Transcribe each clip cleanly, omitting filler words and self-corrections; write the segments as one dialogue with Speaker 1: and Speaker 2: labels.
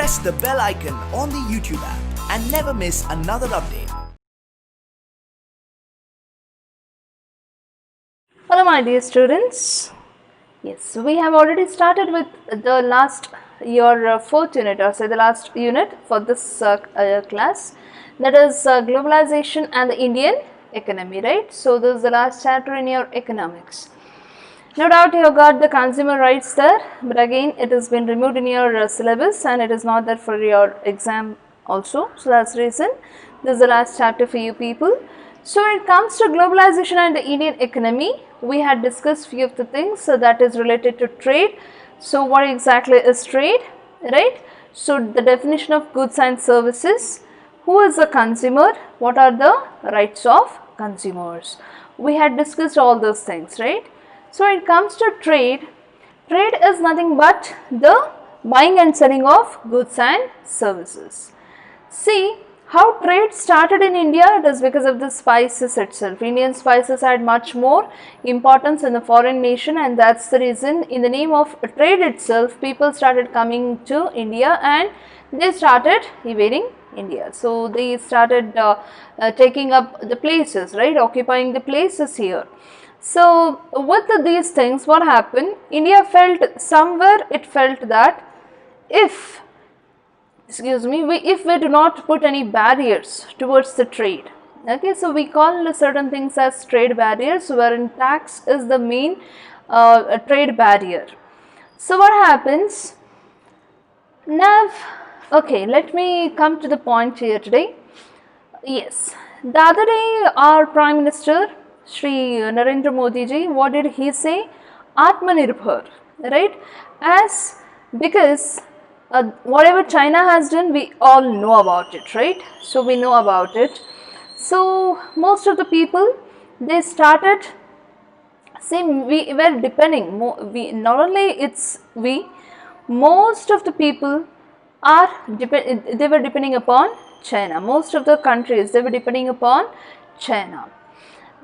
Speaker 1: press the bell icon on the YouTube app and never miss another update.
Speaker 2: Hello my dear students. Yes, we have already started with the last your fourth unit, or say the last unit for this class, that is globalization and the Indian economy, right? So this is the last chapter in your economics. No doubt you have got the consumer rights there, but again it has been removed in your syllabus and it is not there for your exam also. So that's the reason this is the last chapter for you people. So when it comes to globalization and the Indian economy, we had discussed few of the things that is related to trade. So what exactly is trade, right? So the definition of goods and services, who is the consumer, what are the rights of consumers. We had discussed all those things, right? So when it comes to trade, trade is nothing but the buying and selling of goods and services. See, how trade started in India, it is because of the spices itself. Indian spices had much more importance in the foreign nation, and that's the reason in the name of trade itself, people started coming to India and they started invading India. So they started taking up the places, right, occupying the places here. So with these things, what happened, India felt somewhere, it felt that if we do not put any barriers towards the trade, okay, so we call certain things as trade barriers, wherein tax is the main trade barrier. So what happens now? Okay, let me come to the point here today. Yes, the other day our Prime Minister Shri Narendra Modi ji, what did he say? Atmanirbhar, right? As because whatever China has done, we all know about it, right? So we know about it. So most of the people, they started, see, we were depending, not only it's we, most of the people are they were depending upon China. Most of the countries, they were depending upon China.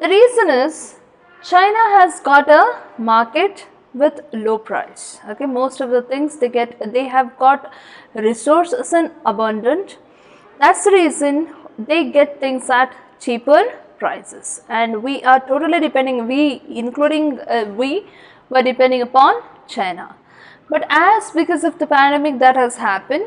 Speaker 2: The reason is China has got a market with low price. Okay, most of the things they have got resources in abundant. That's the reason they get things at cheaper prices, and we are totally depending, we were depending upon China. But as because of the pandemic that has happened,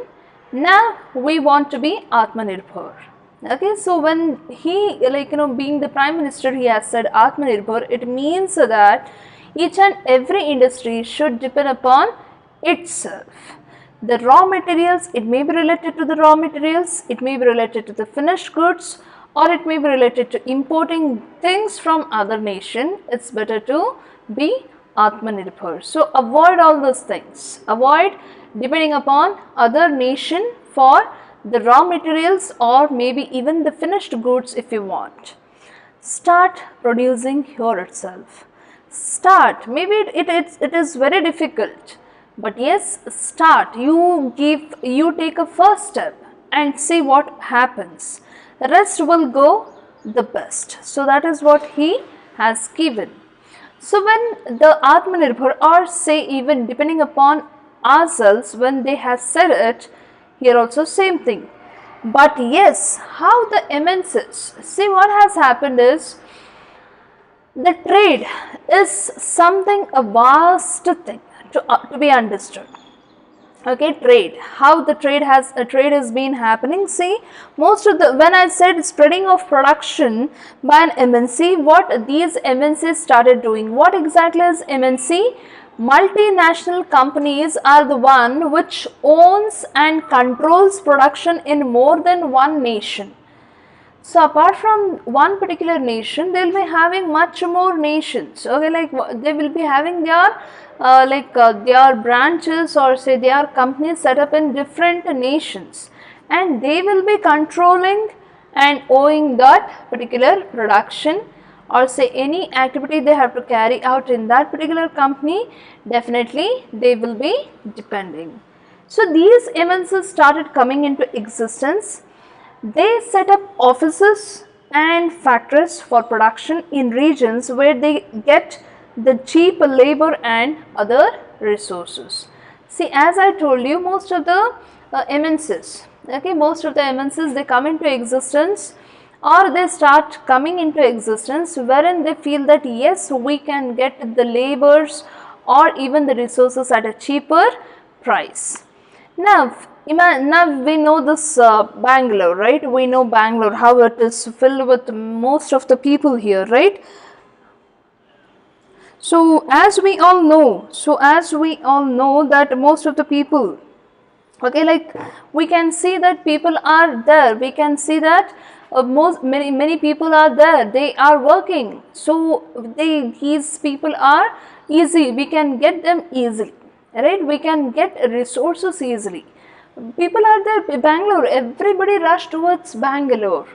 Speaker 2: now we want to be Atmanirbhar. Okay, so when he, being the Prime Minister, he has said Atmanirbhar, it means that each and every industry should depend upon itself. The raw materials, it may be related to the raw materials, it may be related to the finished goods, or it may be related to importing things from other nation. It's better to be Atmanirbhar. So avoid all those things. Avoid depending upon other nation for the raw materials or maybe even the finished goods if you want. Start producing here itself. Start. Maybe it is very difficult, but yes, start. You take a first step and see what happens. The rest will go the best. So that is what he has given. So when the Atmanirbhar, or say even depending upon ourselves, when they have said it, here also same thing. But yes, how the MNCs, see what has happened is, the trade is something, a vast thing to be understood. Okay, trade, how the trade has been happening. See, most of the, when I said spreading of production by an MNC, what these MNCs started doing, what exactly is MNC? Multinational companies are the one which owns and controls production in more than one nation. So apart from one particular nation, they will be having much more nations. Okay, like they will be having their their branches, or say their companies set up in different nations, and they will be controlling and owing that particular production, or say any activity they have to carry out in that particular company. Definitely they will be depending. So these MNCs started coming into existence. They set up offices and factories for production in regions where they get the cheap labor and other resources. See, as I told you, most of the MNCs. Okay, most of the MNCs, they come into existence, or they start coming into existence wherein they feel that yes, we can get the labors or even the resources at a cheaper price. Now, now we know this Bangalore, right? We know Bangalore, how it is filled with most of the people here, right? So as we all know, that most of the people, okay, like we can see that people are there, we can see that many people are there, they are working, so these people are easy, we can get them easily, right? We can get resources easily. People are there, Bangalore, everybody rush towards Bangalore,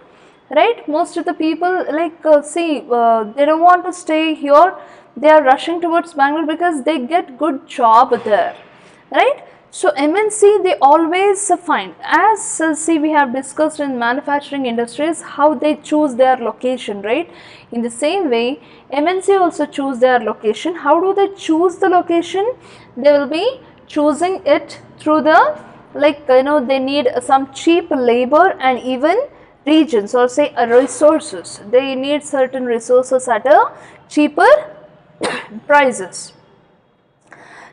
Speaker 2: right? Most of the people, like they don't want to stay here, they are rushing towards Bangalore because they get good job there, right? So MNC, they always find, as see, we have discussed in manufacturing industries how they choose their location, right? In the same way, MNC also choose their location. How do they choose the location? They will be choosing it through the, like, they need some cheap labor and even regions, or say resources. They need certain resources at a cheaper prices.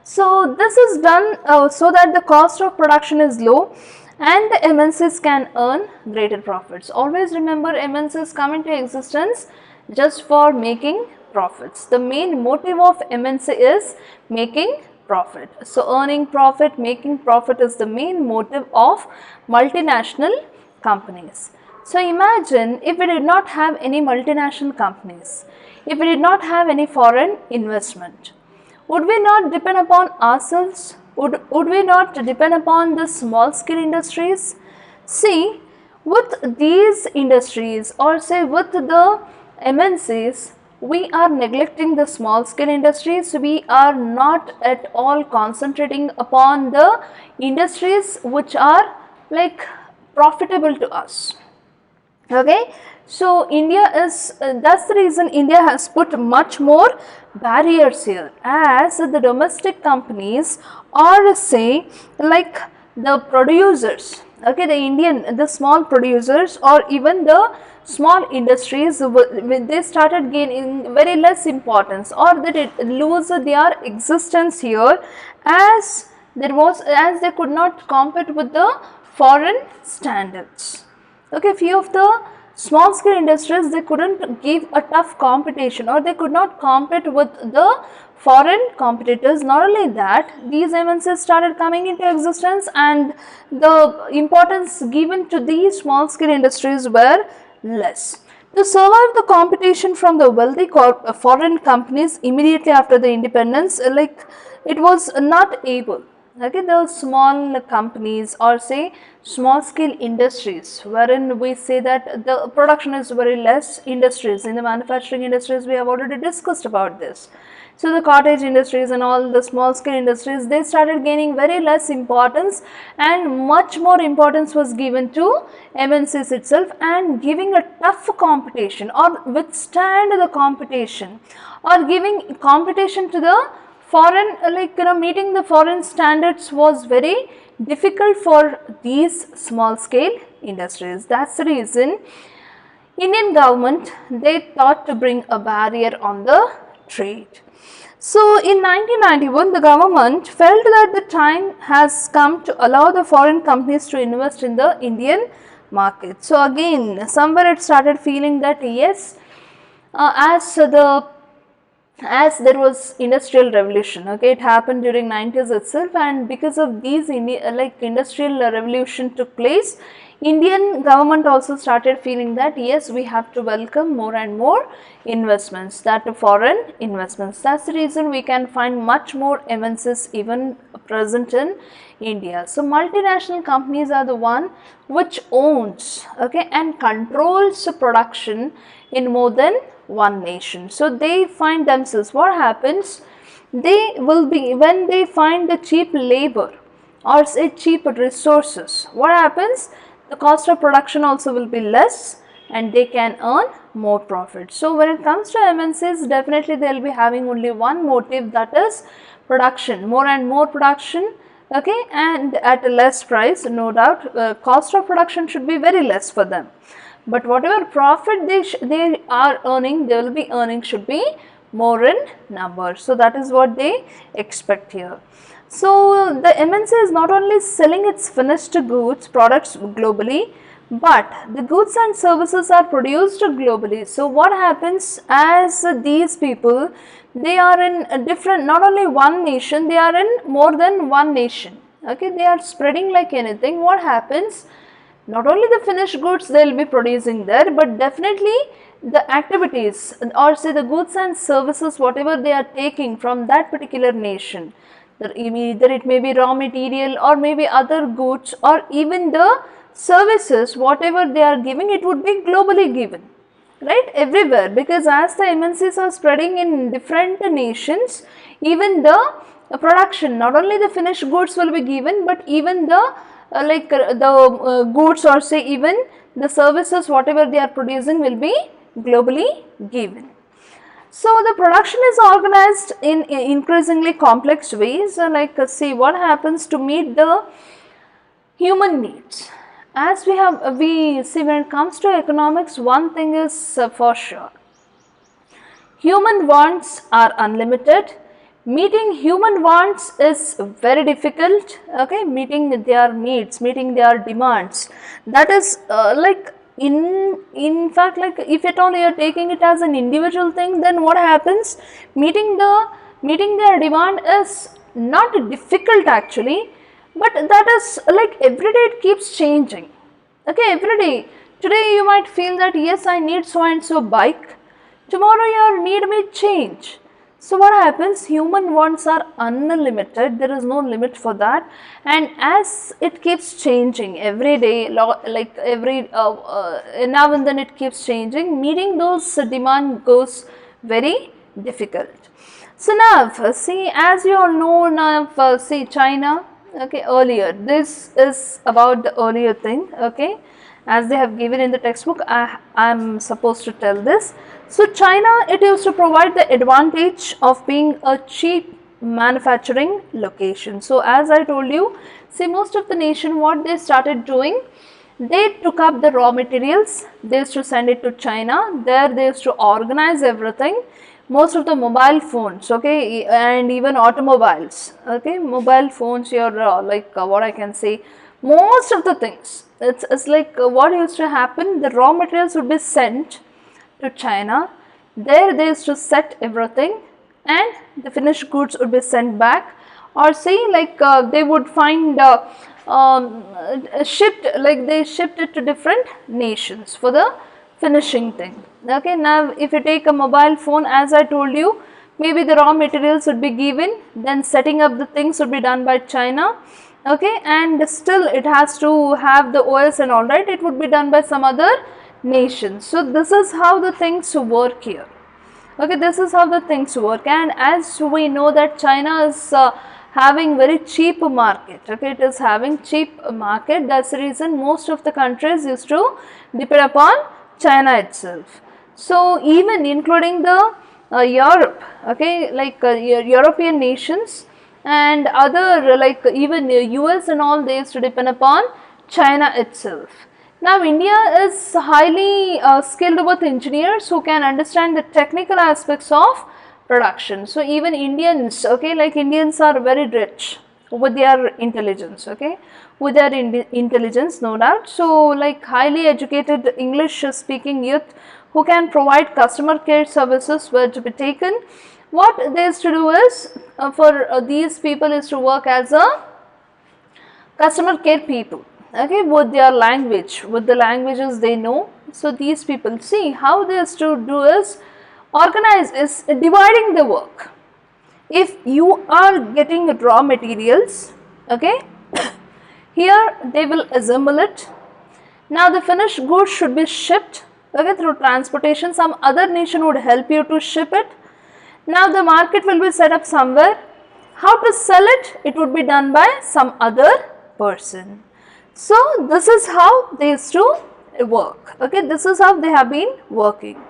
Speaker 2: So this is done so that the cost of production is low and the MNCs can earn greater profits. Always remember, MNCs come into existence just for making profits. The main motive of MNC is making profit. So earning profit, making profit is the main motive of multinational companies. So imagine if we did not have any multinational companies, if we did not have any foreign investment, would we not depend upon ourselves? Would we not depend upon the small scale industries? See, with these industries, or say with the MNCs, we are neglecting the small scale industries. We are not at all concentrating upon the industries which are like profitable to us. Okay, so India is, that's the reason India has put much more barriers here, as the domestic companies, or say like the producers, okay, the small producers or even the small industries, they started gaining very less importance, or they lose their existence here, as they could not compete with the foreign standards. Okay, few of the small scale industries, they couldn't give a tough competition, or they could not compete with the foreign competitors. Not only that, these MNCs started coming into existence and the importance given to these small scale industries were less. To survive the competition from the wealthy foreign companies immediately after the independence, like it was not able. Okay, the small companies, or say small scale industries, wherein we say that the production is very less, industries in the manufacturing industries, we have already discussed about this. So the cottage industries and all the small scale industries, they started gaining very less importance, and much more importance was given to MNCs itself, and giving a tough competition, or withstand the competition, or giving competition to the foreign, meeting the foreign standards was very difficult for these small scale industries. That's the reason Indian government, they thought to bring a barrier on the trade. So in 1991, the government felt that the time has come to allow the foreign companies to invest in the Indian market. So again, somewhere it started feeling that yes, as there was industrial revolution, okay, it happened during 90s itself, and because of these industrial revolution took place, Indian government also started feeling that yes, we have to welcome more and more investments, that foreign investments. That's the reason we can find much more MNCs even present in India. So multinational companies are the one which owns, okay, and controls production in more than one nation. So they find themselves, what happens, they will be, when they find the cheap labor, or say cheap resources, what happens, the cost of production also will be less and they can earn more profit. So when it comes to MNCs, definitely they will be having only one motive, that is production, more and more production, okay, and at a less price, no doubt. Cost of production should be very less for them, but whatever profit they are earning, they will be earning should be more in number. So that is what they expect here. So the MNC is not only selling its finished goods products globally, but the goods and services are produced globally. So what happens, as these people, they are in a different, not only one nation, they are in more than one nation, okay, they are spreading like anything. What happens, not only the finished goods they will be producing there, but definitely the activities, or say the goods and services, whatever they are taking from that particular nation, either it may be raw material or maybe other goods, or even the services, whatever they are giving, it would be globally given, right, everywhere, because as the MNCs are spreading in different nations, even the production, not only the finished goods will be given, but even the goods, or say even the services, whatever they are producing, will be globally given. So the production is organized in increasingly complex ways, see what happens to meet the human needs. As we see, when it comes to economics, one thing is for sure, human wants are unlimited. Meeting human wants is very difficult, okay, meeting their needs, meeting their demands, that is in fact, like if at all you are taking it as an individual thing, then what happens, meeting their demand is not difficult actually, but that is like every day it keeps changing, okay, every day. Today you might feel that yes, I need so and so bike, tomorrow your need may change. So what happens, human wants are unlimited, there is no limit for that, and as it keeps changing every day, like every now and then it keeps changing, meeting those demand goes very difficult. So now see, as you all know now, see China, okay, earlier, this is about the earlier thing, okay, as they have given in the textbook, I am supposed to tell this. So China, it used to provide the advantage of being a cheap manufacturing location. So as I told you, see, most of the nation, what they started doing, they took up the raw materials, they used to send it to China, there they used to organize everything. Most of the mobile phones, okay, and even automobiles, okay, mobile phones, your what I can say, most of the things, it's like what used to happen, the raw materials would be sent to China, there they used to set everything, and the finished goods would be sent back, or say like they would find shipped, like they shipped it to different nations for the finishing thing, okay. Now if you take a mobile phone, as I told you, maybe the raw materials would be given, then setting up the things would be done by China, okay, and still it has to have the OS and all, right, it would be done by some other nation. So this is how the things work here, okay, this is how the things work. And as we know that China is having very cheap market, okay, it is having cheap market, that's the reason most of the countries used to depend upon China itself. So even including the Europe, okay, like European nations and other, like even US and all, they used to depend upon China itself. Now India is highly skilled with engineers who can understand the technical aspects of production. So even Indians, okay, like Indians are very rich with their intelligence, okay, with their intelligence, no doubt. So like highly educated English speaking youth who can provide customer care services were to be taken. What they used to do is for these people is to work as a customer care people, okay, with their language, with the languages they know. So these people, see how they used to do is organize, is dividing the work. If you are getting raw materials, okay, here they will assemble it. Now the finished goods should be shipped, okay, through transportation, some other nation would help you to ship it. Now the market will be set up somewhere. How to sell it? It would be done by some other person. So this is how they used to work, okay, this is how they have been working.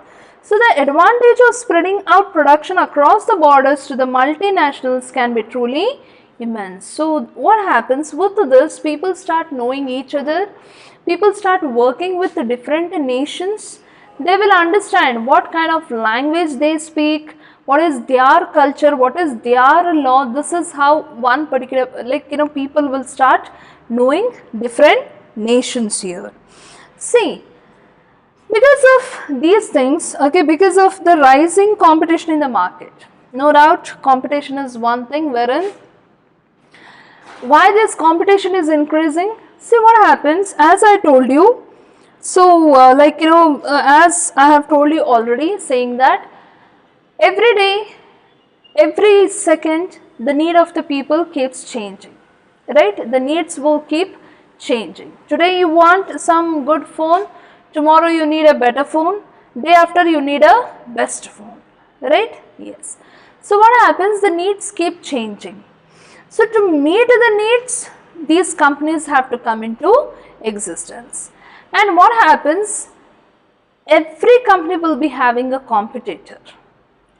Speaker 2: So the advantage of spreading out production across the borders to the multinationals can be truly immense. So what happens with this, people start knowing each other, people start working with the different nations, they will understand what kind of language they speak, what is their culture, what is their law. This is how one particular, people will start knowing different nations here. See, because of these things, okay, because of the rising competition in the market, no doubt competition is one thing wherein why this competition is increasing. See what happens, as I told you. So as I have told you already, saying that every day, every second, the need of the people keeps changing, right? The needs will keep changing. Today you want some good phone, tomorrow you need a better phone, day after you need a best phone, right? Yes. So what happens, the needs keep changing. So to meet the needs, these companies have to come into existence. And what happens, every company will be having a competitor.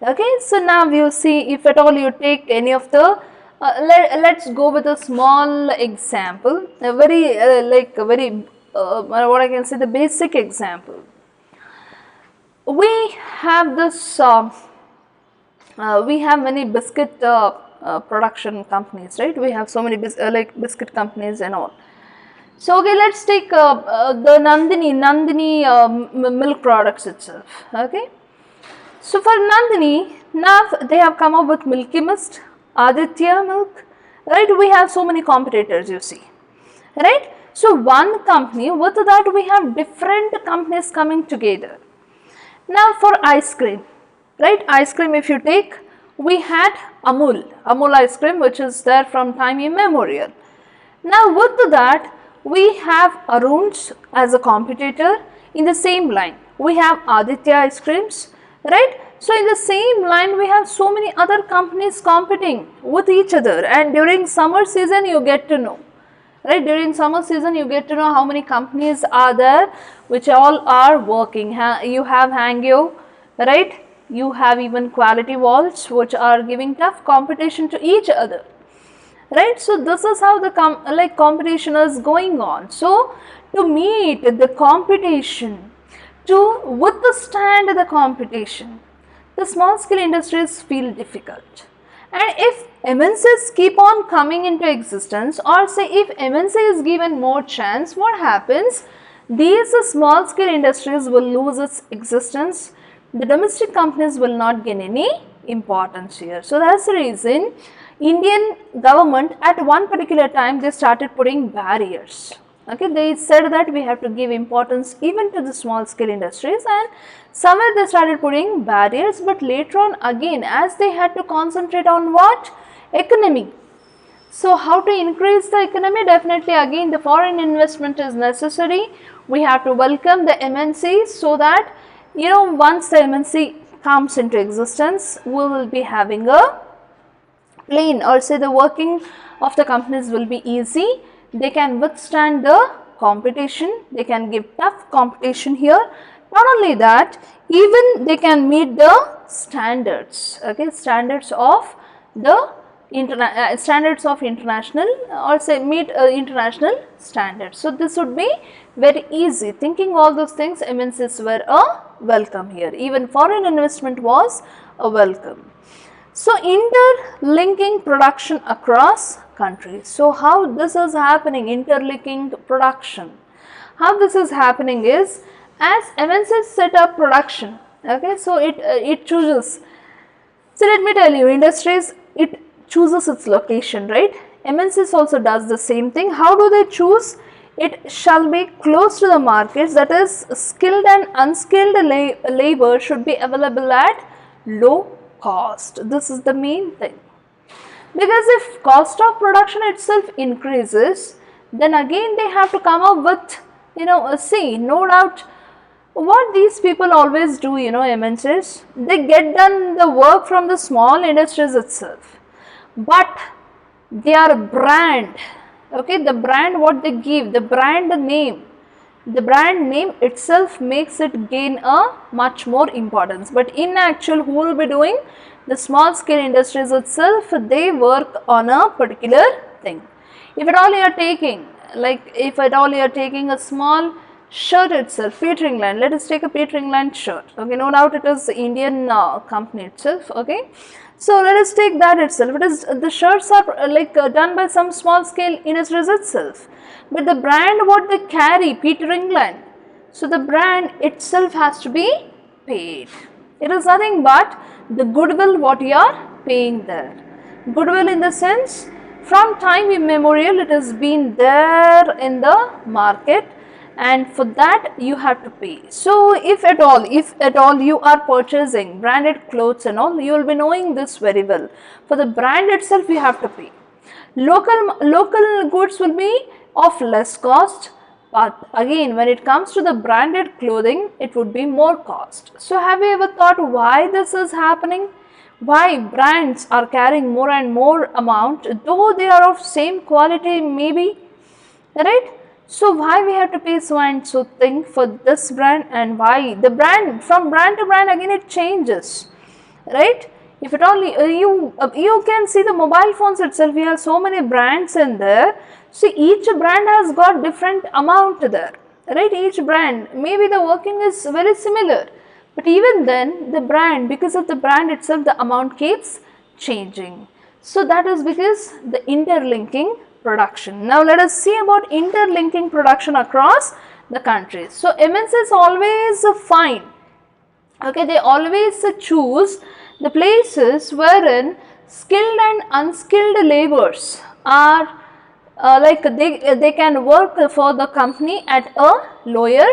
Speaker 2: Okay, so now you see, if at all you take any of the, let's go with a small example, a very what I can say, the basic example. We have this, we have many biscuit production companies, right? We have so many biscuit companies and all. So okay, let's take the Nandini milk products itself. Okay, so for Nandini, now they have come up with Milky Mist, Aditya milk, right? We have so many competitors, you see, right? So one company, with that we have different companies coming together. Now for ice cream, right? Ice cream, if you take, we had Amul ice cream, which is there from time immemorial. Now with that, we have Arun's as a competitor. In the same line, we have Aditya ice creams, right? So in the same line, we have so many other companies competing with each other, and during summer season you get to know, right? During summer season you get to know how many companies are there which all are working. You have Hangyo, right? You have even Quality Walls, which are giving tough competition to each other, right? So this is how the competition is going on. So to meet the competition, to withstand the competition, the small scale industries feel difficult. And if MNCs keep on coming into existence, or say if MNC is given more chance, what happens? These small scale industries will lose its existence. The domestic companies will not gain any importance here. So that's the reason Indian government at one particular time they started putting barriers. Okay, they said that we have to give importance even to the small scale industries, and somewhere they started putting barriers, but later on again, as they had to concentrate on what? Economy. So how to increase the economy? Definitely again the foreign investment is necessary. We have to welcome the MNCs, so that once the MNC comes into existence, we will be having a plain, or say the working of the companies will be easy. They can withstand the competition, they can give tough competition here. Not only that, even they can meet the standards, okay, standards of international, or say meet international standards. So this would be very easy. Thinking all those things, MNCs were a welcome here. Even foreign investment was a welcome. So interlinking production across countries. So how this is happening, interlinking production. How this is happening is, as MNCs set up production, okay, so it chooses. So let me tell you, industries, it chooses its location, right? MNCs also does the same thing. How do they choose? It shall be close to the markets, that is skilled and unskilled labor should be available at low cost. This is the main thing. Because if cost of production itself increases, then again they have to come up with, see, no doubt what these people always do, MNCs, they get done the work from the small industries itself. But their brand, okay, the brand what they give, the brand name, the brand name itself makes it gain a much more importance. But in actual, who will be doing? The small scale industries itself, they work on a particular thing. If at all you are taking, like if at all you are taking a small shirt itself, Peter England, let us take a Peter England shirt, okay, no doubt it is the Indian company itself, okay. So let us take that itself. It is, the shirts are done by some small scale industries itself, but the brand what they carry, Peter England, so the brand itself has to be paid. It is nothing but the goodwill what you are paying there. Goodwill in the sense, from time immemorial it has been there in the market, and for that you have to pay. So if at all you are purchasing branded clothes and all, you will be knowing this very well. For the brand itself you have to pay. Local goods will be of less cost, but again when it comes to the branded clothing, it would be more cost. So have you ever thought why this is happening? Why brands are carrying more and more amount, though they are of same quality maybe, right? So why we have to pay so and so thing for this brand, and why the brand, from brand to brand again it changes, right? If at all you can see the mobile phones itself, we have so many brands in there. So each brand has got different amount there, right? Each brand, maybe the working is very similar, but even then the brand, because of the brand itself, the amount keeps changing. So that is because the interlinking production. Now let us see about interlinking production across the countries. So MNCs always find, okay, they always choose the places wherein skilled and unskilled laborers are they can work for the company at a lower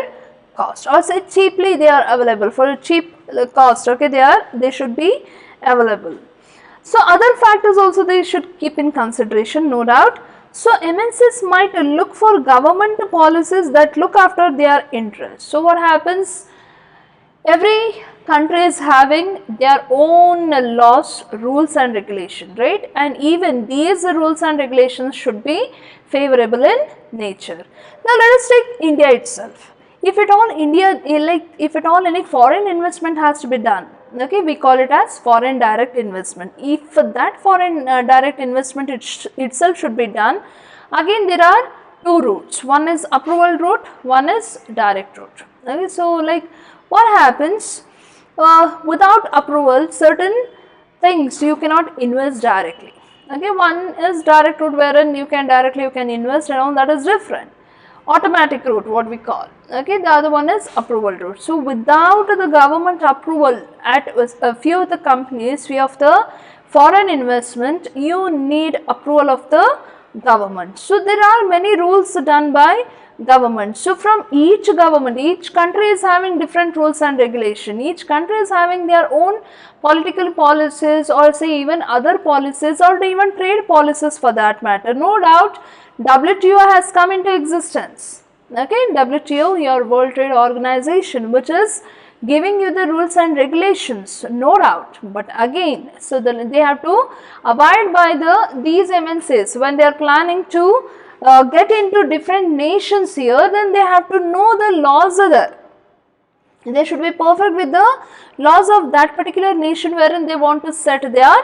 Speaker 2: cost, or say cheaply they are available for a cheap cost, okay, they should be available. So other factors also they should keep in consideration, no doubt. So MNCs might look for government policies that look after their interests. So what happens? Every country is having their own laws, rules and regulations, right? And even these rules and regulations should be favorable in nature. Now let us take India itself. If at all if at all any foreign investment has to be done, okay, we call it as foreign direct investment. If that foreign direct investment itself should be done, again there are two routes. One is approval route, one is direct route. Okay, so like what happens, without approval certain things you cannot invest directly. Okay, one is direct route wherein you can invest and all, that is different. Automatic route what we call, okay, the other one is approval route. So without the government approval at a few of the companies, few of the foreign investment, you need approval of the government. So there are many rules done by government. So from each government, each country is having different rules and regulation. Each country is having their own political policies, or say even other policies, or even trade policies for that matter. No doubt WTO has come into existence. Okay, WTO, your World Trade Organization, which is giving you the rules and regulations, no doubt. But again, so they have to abide by these MNCs when they are planning to get into different nations here. Then they have to know the laws there. They should be perfect with the laws of that particular nation wherein they want to set their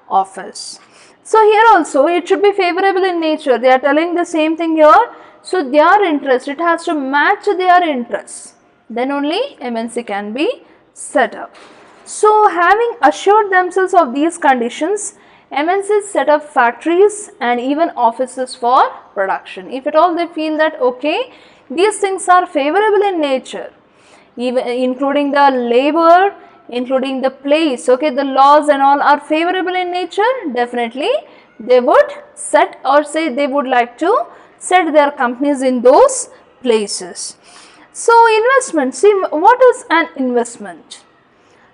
Speaker 2: office. So here also it should be favorable in nature. They are telling the same thing here. So their interest, it has to match their interests. Then only MNC can be set up. So having assured themselves of these conditions, MNCs set up factories and even offices for production. If at all they feel that okay, these things are favorable in nature, even including the labor, including the place, okay, the laws and all are favorable in nature, definitely they would set, or say they would like to set their companies in those places. So investment, see what is an investment?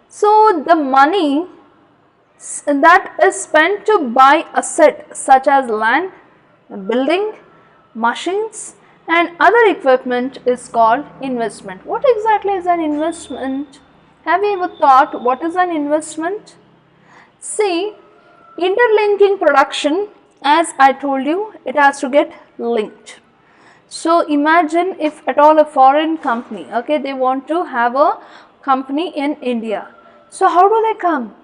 Speaker 2: So the money that is spent to buy asset such as land, building, machines and other equipment is called investment. What exactly is an investment? Have you ever thought what is an investment? See, interlinking production, as I told you, it has to get linked. So imagine if at all a foreign company, okay, they want to have a company in India. So how do they come?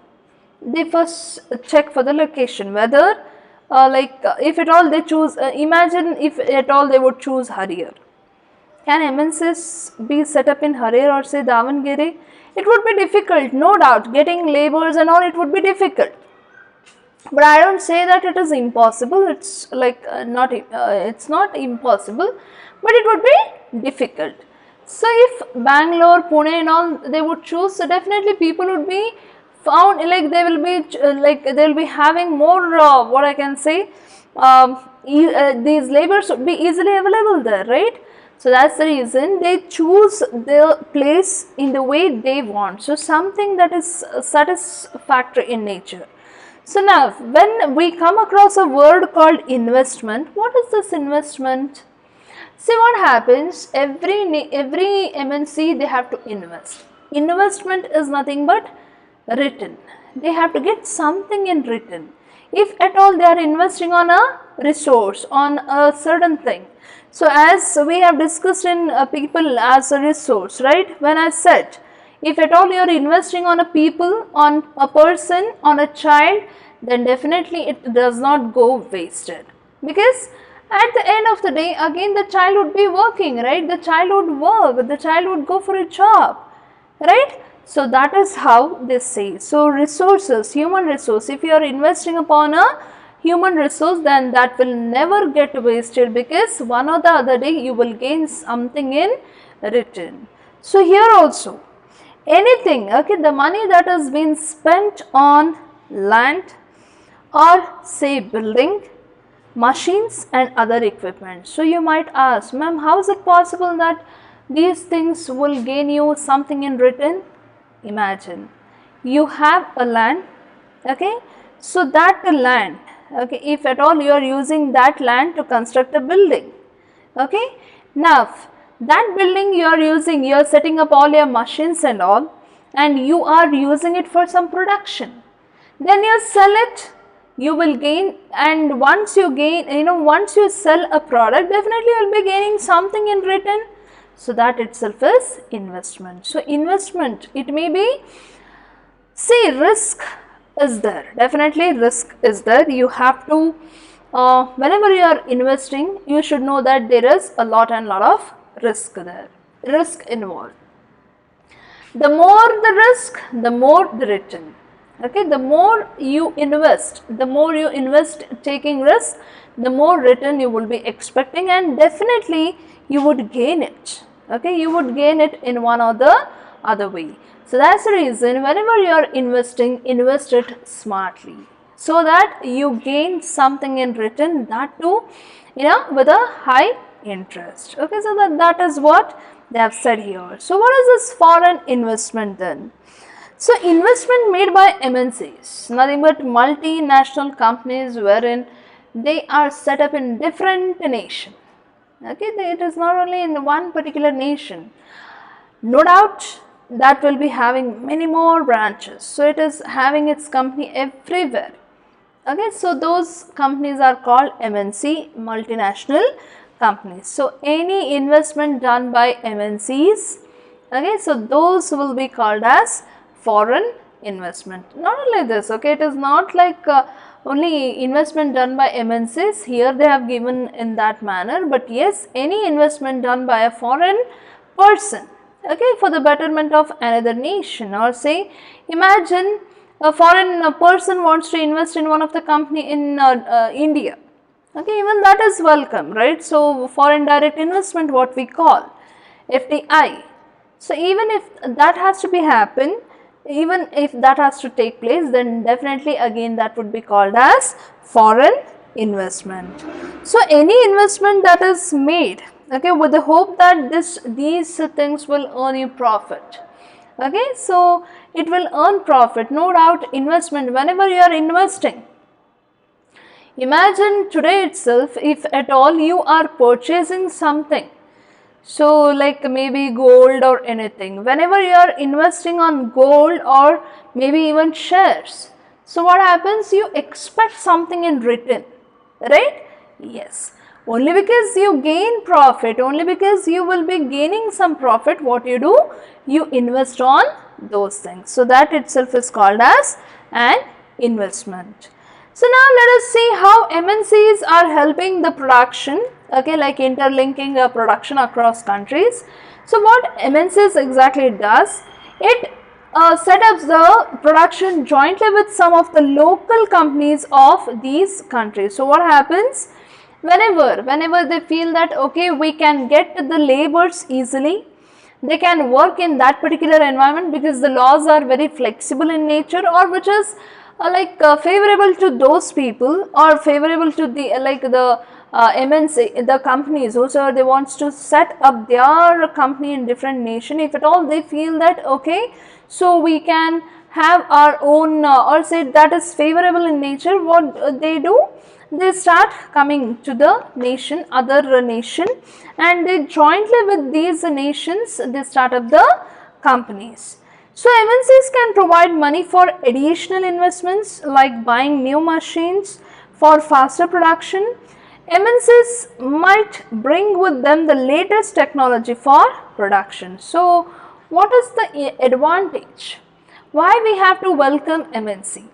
Speaker 2: They first check for the location, whether if at all they choose, imagine if at all they would choose Harrier. Can MNCs be set up in Harrier or say Davangere? It would be difficult, no doubt. Getting laborers and all, it would be difficult. But I don't say that it is impossible. It's like it's not impossible, but it would be difficult. So if Bangalore, Pune and all they would choose, so definitely people would be found, like they will be they will be having more what I can say, these laborers would be easily available there, right? So that's the reason they choose the place in the way they want. So something that is satisfactory in nature. So now when we come across a word called investment, what is this investment? See what happens, every MNC they have to invest. Investment is nothing but written. They have to get something in written. If at all they are investing on a resource, on a certain thing. So as we have discussed in people as a resource, right? When I said, if at all you are investing on a people, on a person, on a child, then definitely it does not go wasted. Because at the end of the day, again the child would be working, right? The child would work, the child would go for a job, right? So that is how they say. So resources, human resource, if you are investing upon a human resource, then that will never get wasted, because one or the other day you will gain something in return. So here also, anything, okay, the money that has been spent on land or say building, machines and other equipment. So you might ask, ma'am, how is it possible that these things will gain you something in return? Imagine you have a land, okay, so that land, okay, if at all you are using that land to construct a building, okay, now that building you are using, you are setting up all your machines and all, and you are using it for some production, then you sell it, you will gain, and once you gain, once you sell a product, definitely you will be gaining something in return. So that itself is investment. So investment, it may be, see, risk is there, definitely risk is there. You have to, whenever you are investing, you should know that there is a lot of risk there, risk involved. The more the risk, the more the return. Okay, the more you invest taking risk, the more return you will be expecting, and definitely you would gain it. Okay, you would gain it in one or the other way. So that's the reason whenever you are investing, invest it smartly, so that you gain something in return, that too, with a high interest. Okay, so that is what they have said here. So what is this foreign investment then? So investment made by MNCs, nothing but multinational companies wherein they are set up in different nation. Okay, it is not only in one particular nation. No doubt that will be having many more branches. So it is having its company everywhere. Okay, so those companies are called MNC, multinational companies. So any investment done by MNCs, okay, so those will be called as foreign investment. Not only this, okay, it is not like only investment done by MNCs, here they have given in that manner, but yes, any investment done by a foreign person, okay, for the betterment of another nation, or say, imagine a foreign person wants to invest in one of the company in India, okay, even that is welcome, right? So foreign direct investment, what we call FDI. So even if that has to be happen, even if that has to take place, then definitely again that would be called as foreign investment. So any investment that is made, okay, with the hope that these things will earn you profit, okay, so it will earn profit, no doubt. Investment, whenever you are investing, imagine today itself, if at all you are purchasing something, so like maybe gold or anything, whenever you are investing on gold or maybe even shares, so what happens, you expect something in return, right? Yes, Only because you gain profit, only because you will be gaining some profit, what you do? You invest on those things. So that itself is called as an investment. So now let us see how MNCs are helping the production, okay, like interlinking production across countries. So what MNCs exactly does, it set up the production jointly with some of the local companies of these countries. So what happens? Whenever they feel that okay, we can get the laborers easily, they can work in that particular environment because the laws are very flexible in nature, or which is favorable to those people, or favorable to the the MNC, the companies, whosoever they wants to set up their company in different nation. If at all they feel that okay, so we can have our own or say that is favorable in nature, what they do, they start coming to the nation, other nation, and they jointly with these nations they start up the companies. So MNCs can provide money for additional investments like buying new machines for faster production. MNCs might bring with them the latest technology for production. So what is the advantage? Why we have to welcome MNC?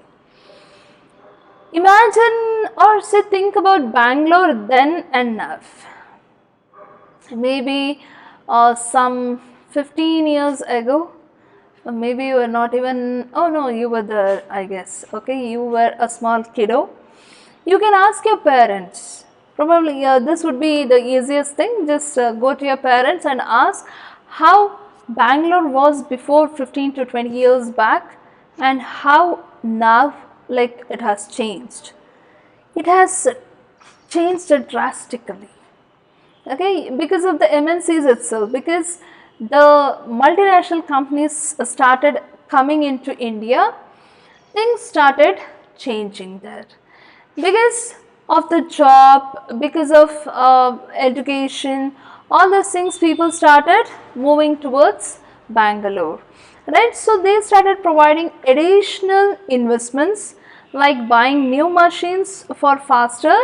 Speaker 2: Imagine or say think about Bangalore then and now. Maybe some 15 years ago, maybe you were not even, oh no, you were there, I guess, okay, you were a small kiddo. You can ask your parents, probably this would be the easiest thing, just go to your parents and ask how Bangalore was before 15 to 20 years back and how now like it has changed. It has changed drastically, okay, because of the MNCs itself, because the multinational companies started coming into India, things started changing there because of the job, because of education, all those things, people started moving towards Bangalore, right? So they started providing additional investments like buying new machines for faster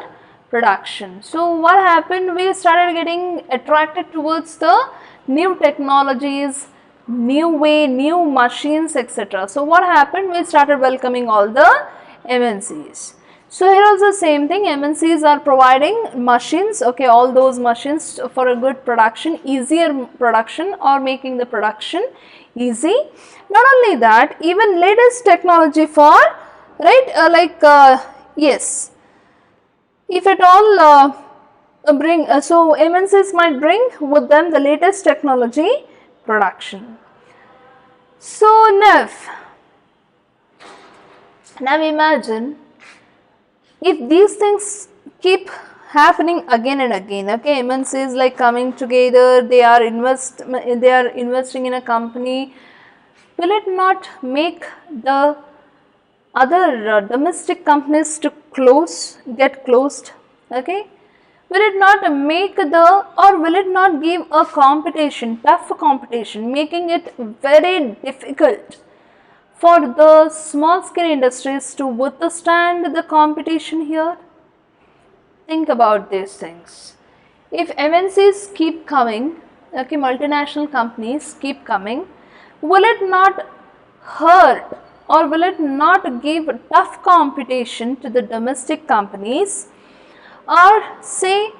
Speaker 2: production. So what happened, we started getting attracted towards the new technologies, new way, new machines, etc. So what happened, we started welcoming all the MNCs. So here also same thing, MNCs are providing machines, okay, all those machines for a good production, easier production, or making the production easy. Not only that, even latest technology for, right, yes, if at all so MNCs might bring with them the latest technology production. So now imagine if these things keep happening again and again, okay, MNCs like coming together, they are investing in a company, will it not make the other domestic companies to get closed, okay? Will it not make will it not give a competition, tough competition, making it very difficult for the small scale industries to withstand the competition here? Think about these things. If MNCs keep coming, okay, multinational companies keep coming, will it not hurt or will it not give tough competition to the domestic companies? Or say,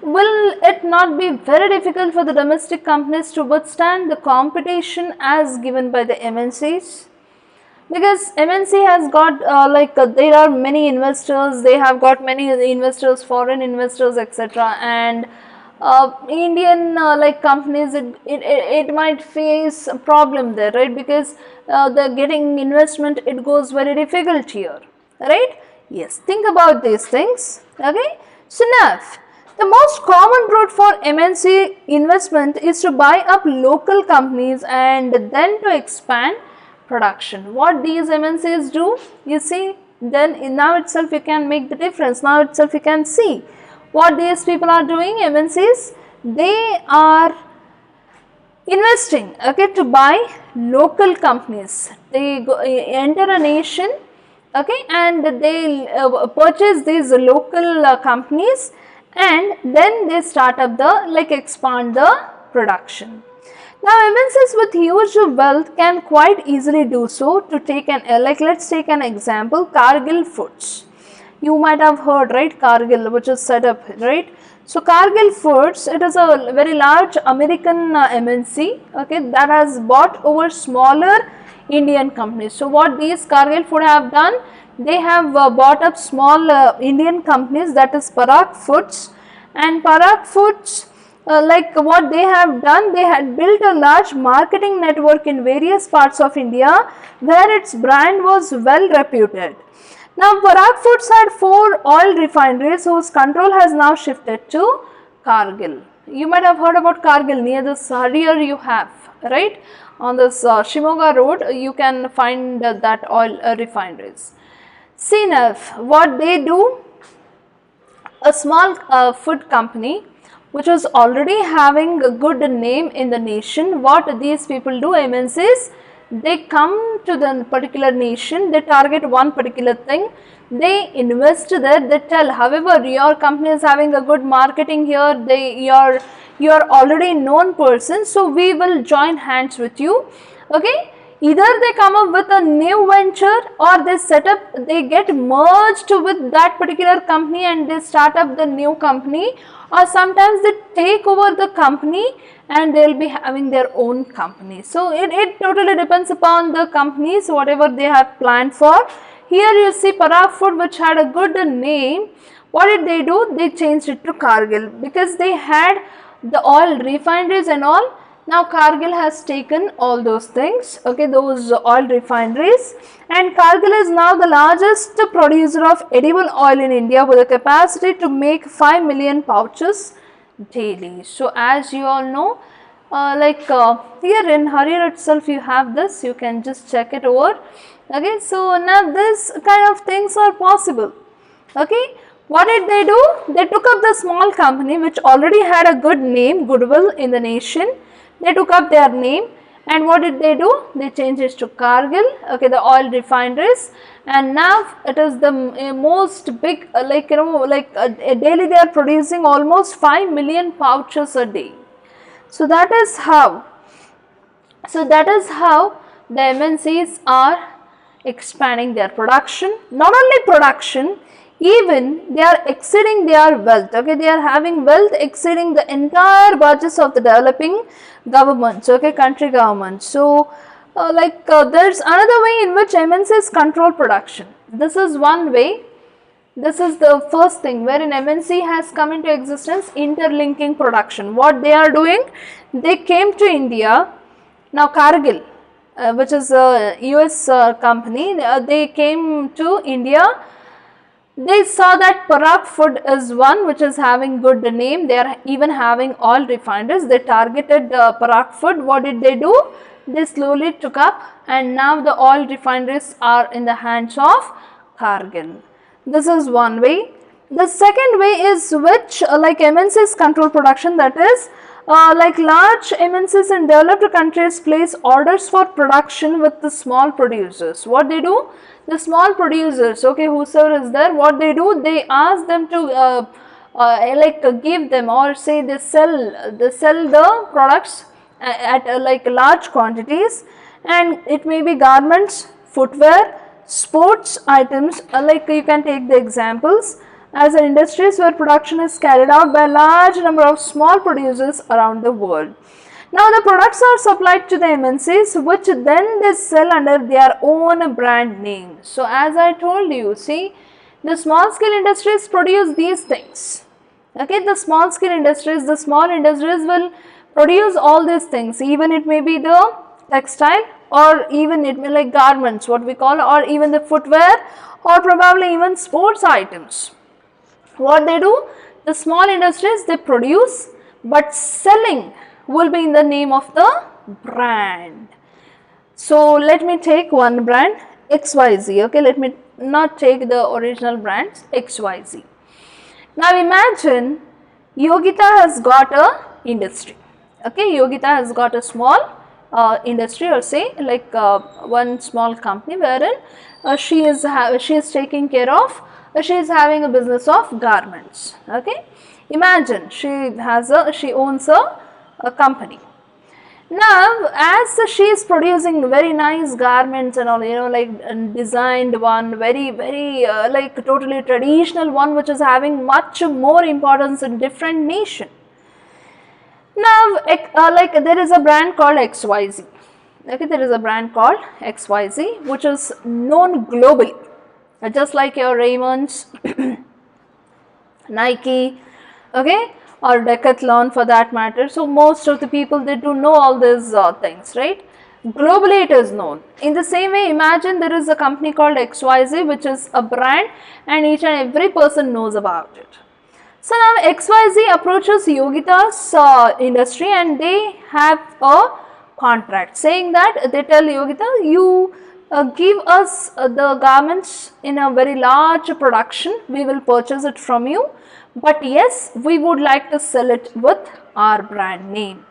Speaker 2: will it not be very difficult for the domestic companies to withstand the competition as given by the MNCs? Because MNC has got there are many investors, they have got many investors, foreign investors, etc. And Indian companies, it might face a problem there, right? Because the getting investment, it goes very difficult here, right? Yes, think about these things, okay? So now, the most common route for MNC investment is to buy up local companies and then to expand production. What these MNCs do, you see, then now itself you can make the difference. Now itself you can see what these people are doing. MNCs, they are investing, okay, to buy local companies. They enter a nation, okay, and they purchase these local companies and then they start up the expand the production. Now MNCs with huge wealth can quite easily do so. To take an let's take an example, Cargill Foods. You might have heard, right, Cargill, which is set up, right? So Cargill Foods, it is a very large American MNC, okay, that has bought over smaller Indian companies. So what these Cargill Food have done, they have bought up small Indian companies, that is Parag Foods, and Parag Foods, like what they have done, they had built a large marketing network in various parts of India where its brand was well reputed. Now Parag Foods had 4 oil refineries whose control has now shifted to Cargill. You might have heard about Cargill, near this here you have, right, on this Shimoga road you can find that oil refineries. CNF, what they do, a small food company which was already having a good name in the nation. What these people do, MNCs, they come to the particular nation, they target one particular thing, they invest there, they tell, however, your company is having a good marketing here, you are already known person, so we will join hands with you, okay. Either they come up with a new venture or they set up, they get merged with that particular company and they start up the new company, or sometimes they take over the company and they will be having their own company. So it totally depends upon the companies, whatever they have planned for. Here you see Parag Food, which had a good name. What did they do? They changed it to Cargill because they had the oil refineries and all. Now Cargill has taken all those things, okay, those oil refineries, and Cargill is now the largest producer of edible oil in India with a capacity to make 5 million pouches daily. So as you all know, here in Harihar itself you have this, you can just check it over, okay. So now this kind of things are possible, okay. What did they do? They took up the small company which already had a good name, goodwill in the nation. They took up their name, and what did they do? They changed it to Cargill, okay, the oil refineries, and now it is the most big, daily they are producing almost 5 million pouches a day. So that is how the MNCs are expanding their production. Not only production, even they are exceeding their wealth, okay, they are having wealth exceeding the entire budgets of the developing governments, okay, country governments. So there's another way in which MNCs control production. This is one way. This is the first thing wherein MNC has come into existence, interlinking production. What they are doing, they came to India. Now Cargill, which is a US company, they came to India. They saw that Parag Food is one which is having good name. They are even having oil refineries. They targeted Parag Food. What did they do? They slowly took up, and now the oil refineries are in the hands of Cargill. This is one way. The second way is which MNCs control production, that is large MNCs in developed countries place orders for production with the small producers. What they do? The small producers, okay, whosoever is there, what they do? They ask them to give them, or say they sell the products at large quantities, and it may be garments, footwear, sports items, you can take the examples as an industries where production is carried out by a large number of small producers around the world. Now the products are supplied to the MNCs, which then they sell under their own brand name. So as I told you, see, the small scale industries produce these things, okay, the small scale industries, the small industries will produce all these things, even it may be the textile, or even it may like garments, what we call, or even the footwear, or probably even sports items. What they do? The small industries, they produce, but selling will be in the name of the brand. So let me take one brand, XYZ, okay, let me not take the original brands, XYZ. Now imagine Yogita has got a industry, okay, Yogita has got a small industry, or say one small company wherein she is taking care of, she is having a business of garments, okay. Imagine she owns a company. Now, as she is producing very nice garments and all, like designed one, very like totally traditional one, which is having much more importance in different nation. Now, like there is a brand called XYZ. Okay, there is a brand called XYZ, which is known globally, just like your Raymonds, Nike, okay, or Decathlon for that matter. So most of the people, they do know all these things, right? Globally it is known. In the same way, imagine there is a company called XYZ, which is a brand, and each and every person knows about it. So now XYZ approaches Yogita's industry, and they have a contract saying that, they tell Yogita, you give us the garments in a very large production, we will purchase it from you, but yes, we would like to sell it with our brand name.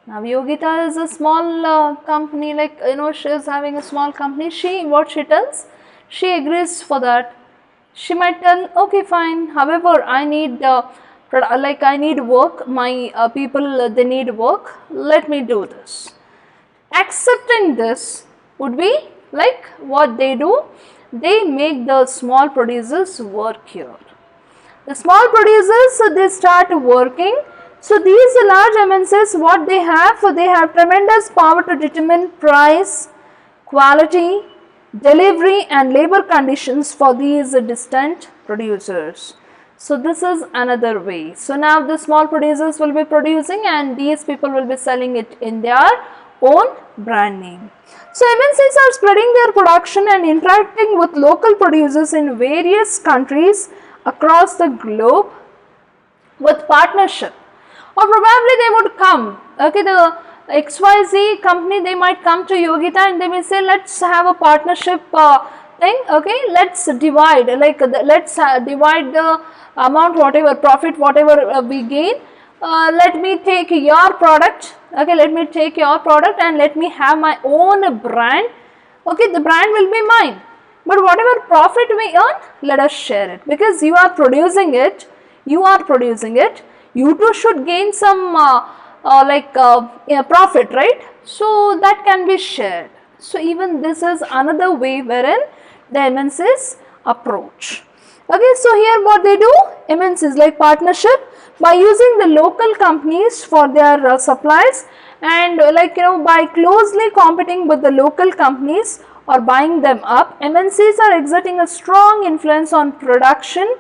Speaker 2: Now Yogita is a small company, like she is having a small company. What she tells, she agrees for that. She might tell, okay fine, however I need I need work, my people, they need work, let me do this. Accepting this would be like what they do, they make the small producers work here. The small producers, so they start working. So these large MNCs, what they have tremendous power to determine price, quality, delivery and labor conditions for these distant producers. So this is another way. So now the small producers will be producing, and these people will be selling it in their own brand name. So MNCs are spreading their production and interacting with local producers in various countries across the globe with partnership, or probably they would come, okay, the XYZ company, they might come to Yogita and they may say, let's have a partnership thing, okay, let's divide, like let's divide the amount, whatever profit, whatever we gain, let me take your product, okay, let me take your product and let me have my own brand, okay, the brand will be mine, but whatever profit we earn, let us share it, because you are producing it, you too should gain some profit, right? So that can be shared. So even this is another way wherein the MNCs approach. Okay, so here what they do, MNCs like partnership by using the local companies for their supplies, and by closely competing with the local companies or buying them up, MNCs are exerting a strong influence on production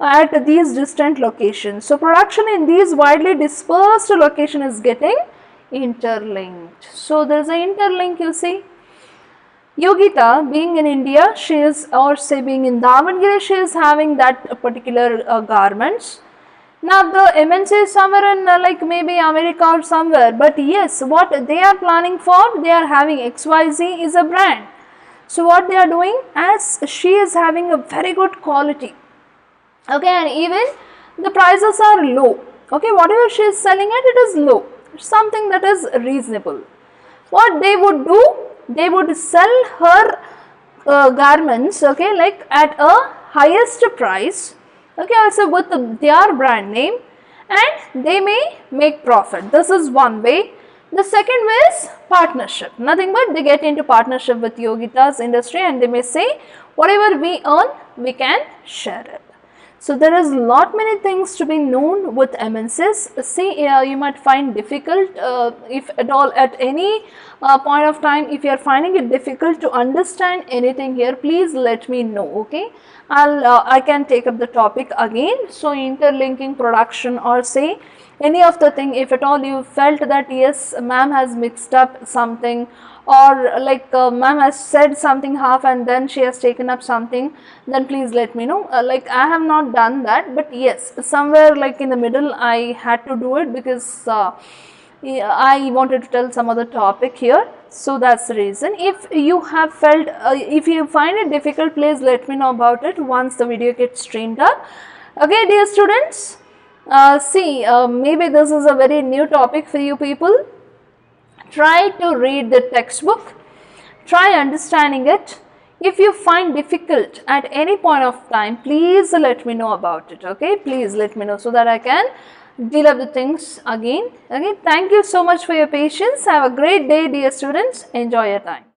Speaker 2: at these distant locations. So production in these widely dispersed location is getting interlinked. So there is an interlink, you see. Yogita being in India, she is, or say being in Davangere, she is having that particular garments. Now the MNC is somewhere in like maybe America or somewhere, but yes, what they are planning for, they are having XYZ is a brand. So what they are doing, as she is having a very good quality, okay, and even the prices are low, okay, whatever she is selling it is low, something that is reasonable. What they would do, they would sell her garments, okay, like at a highest price, okay, also with their brand name, and they may make profit. This is one way. The second way is partnership, nothing but they get into partnership with Yogita's industry and they may say whatever we earn, we can share it. So there is lot many things to be known with MNCs. See, you might find difficult, if at all at any point of time, if you are finding it difficult to understand anything here, please let me know, okay. I can take up the topic again. So interlinking production, or say any of the thing, if at all you felt that yes, ma'am has mixed up something, or like ma'am has said something half and then she has taken up something, then please let me know. Like I have not done that, but yes, somewhere like in the middle I had to do it because I wanted to tell some other topic here. So that's the reason. If you have felt, if you find it difficult, please let me know about it once the video gets streamed up. Okay, dear students, see, maybe this is a very new topic for you people. Try to read the textbook, try understanding it. If you find difficult at any point of time, please let me know about it. Okay, please let me know so that I can deal up the things again. Okay, thank you so much for your patience. Have a great day, dear students. Enjoy your time.